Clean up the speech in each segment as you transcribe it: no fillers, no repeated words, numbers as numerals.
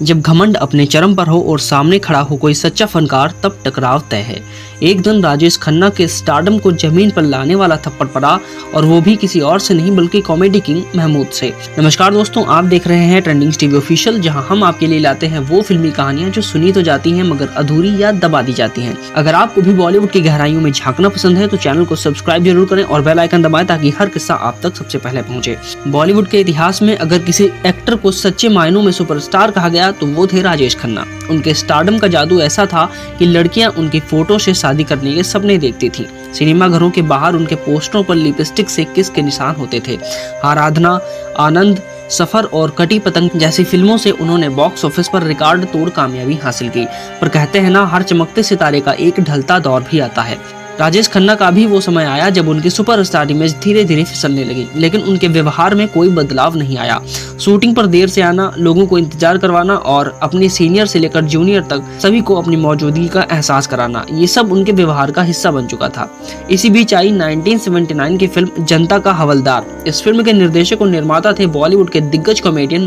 जब घमंड अपने चरम पर हो और सामने खड़ा हो कोई सच्चा फनकार, तब टकराव तय है। एक दिन राजेश खन्ना के स्टारडम को जमीन पर लाने वाला थप्पड़ पड़ा, और वो भी किसी और से नहीं बल्कि कॉमेडी किंग महमूद से। नमस्कार दोस्तों, आप देख रहे हैं ट्रेंडिंग्स टीवी ऑफिशियल, जहां हम आपके लिए लाते हैं वो फिल्मी कहानियां जो सुनी तो जाती हैं मगर अधूरी या दबा दी जाती हैं। अगर आपको भी बॉलीवुड की गहराइयों में झांकना पसंद है तो चैनल को सब्सक्राइब जरूर करें और बेल आइकन दबाएं ताकि हर किस्सा आप तक सबसे पहले पहुंचे। बॉलीवुड के इतिहास में अगर किसी एक्टर को सच्चे मायनों में सुपरस्टार कहा गया तो वो थे राजेश खन्ना। उनके स्टारडम का जादू ऐसा था कि लड़कियां उनकी फोटो से शादी करने के सपने देखती थी। सिनेमा घरों के बाहर उनके पोस्टरों पर लिपस्टिक से किस के निशान होते थे। आराधना, आनंद, सफर और कटी पतंग जैसी फिल्मों से उन्होंने बॉक्स ऑफिस पर रिकॉर्ड तोड़ कामयाबी हासिल की। पर कहते हैं ना, हर चमकते सितारे का एक ढलता दौर भी आता है। राजेश खन्ना का भी वो समय आया जब उनकी सुपरस्टार इमेज धीरे धीरे फिसलने लगी, लेकिन उनके व्यवहार में कोई बदलाव नहीं आया। शूटिंग पर देर से आना, लोगों को इंतजार करवाना और अपने सीनियर से लेकर जूनियर तक सभी को अपनी मौजूदगी का एहसास कराना, ये सब उनके व्यवहार का हिस्सा बन चुका था। इसी बीच आई 1979 की फिल्म जनता का हवलदार। इस फिल्म के निर्देशक और निर्माता थे बॉलीवुड के दिग्गज कॉमेडियन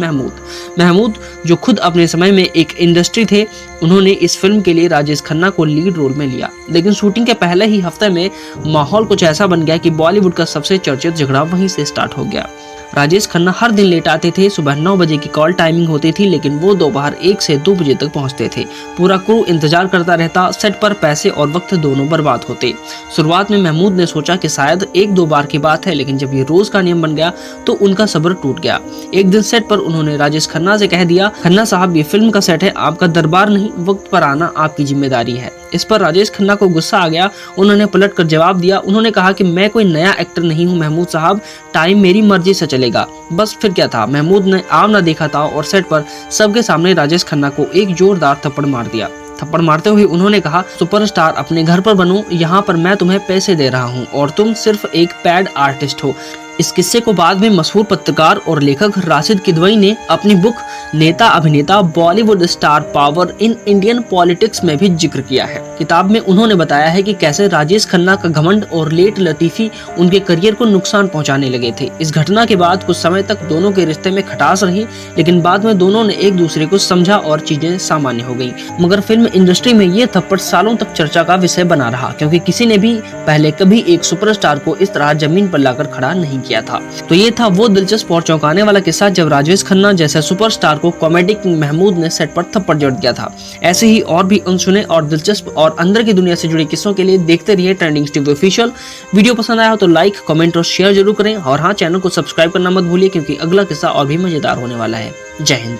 महमूद, जो खुद अपने समय में एक इंडस्ट्री थे। उन्होंने इस फिल्म के लिए राजेश खन्ना को लीड रोल में लिया, लेकिन शूटिंग के पहले ही हफ्ते में माहौल कुछ ऐसा बन गया कि बॉलीवुड का सबसे चर्चित झगड़ा वहीं से स्टार्ट हो गया। राजेश खन्ना हर दिन लेट आते थे। सुबह 9 बजे की कॉल टाइमिंग होती थी, लेकिन वो दोपहर 1 से 2 बजे तक पहुंचते थे। पूरा क्रू इंतजार करता रहता। सेट पर पैसे और वक्त दोनों बर्बाद होते। शुरुआत में महमूद ने सोचा कि शायद 1-2 बार की बात है, लेकिन जब ये रोज का नियम बन गया तो उनका सब्र टूट गया। एक दिन सेट पर उन्होंने राजेश खन्ना से कह दिया, खन्ना साहब, ये फिल्म का सेट है, आपका दरबार नहीं, वक्त पर आना आपकी जिम्मेदारी है। इस पर राजेश खन्ना को गुस्सा आ गया। उन्होंने पलट कर जवाब दिया। उन्होंने कहा कि मैं कोई नया एक्टर नहीं हूँ महमूद साहब, टाइम मेरी मर्जी से चलेगा। बस फिर क्या था, महमूद ने आम ना देखा था और सेट पर सबके सामने राजेश खन्ना को एक जोरदार थप्पड़ मार दिया। थप्पड़ मारते हुए उन्होंने कहा, सुपरस्टार अपने घर पर बनो, यहाँ पर मैं तुम्हें पैसे दे रहा हूँ और तुम सिर्फ एक पैड आर्टिस्ट हो। इस किस्से को बाद में मशहूर पत्रकार और लेखक राशिद किदवई ने अपनी बुक नेता अभिनेता Bollywood star power in Indian politics में भी जिक्र किया है। किताब में उन्होंने बताया है कि कैसे राजेश खन्ना का घमंड और लेट लतीफी उनके करियर को नुकसान पहुंचाने लगे थे। इस घटना के बाद कुछ समय तक दोनों के रिश्ते में खटास रही, लेकिन बाद में दोनों ने एक दूसरे को समझा और चीजें सामान्य हो गई। मगर फिल्म इंडस्ट्री में ये थप्पड़ सालों तक चर्चा का विषय बना रहा, क्योंकि किसी ने भी पहले कभी एक सुपरस्टार को इस तरह जमीन पर लाकर खड़ा नहीं किया था। तो ये था वो दिलचस्प और चौंकाने वाला किस्सा जब राजेश खन्ना जैसे सुपरस्टार को कॉमेडी किंग महमूद ने सेट पर थप्पड़ जड़ दिया था। ऐसे ही और भी अनसुने और दिलचस्प और अंदर की दुनिया से जुड़े किस्सों के लिए देखते रहिए ट्रेंडिंग्स टीवी ऑफिशियल। वीडियो पसंद आया हो तो लाइक, कमेंट और शेयर जरूर करें, और हाँ, चैनल को सब्सक्राइब करना मत भूलिए, क्योंकि अगला किस्सा और भी मजेदार होने वाला है। जय हिंद।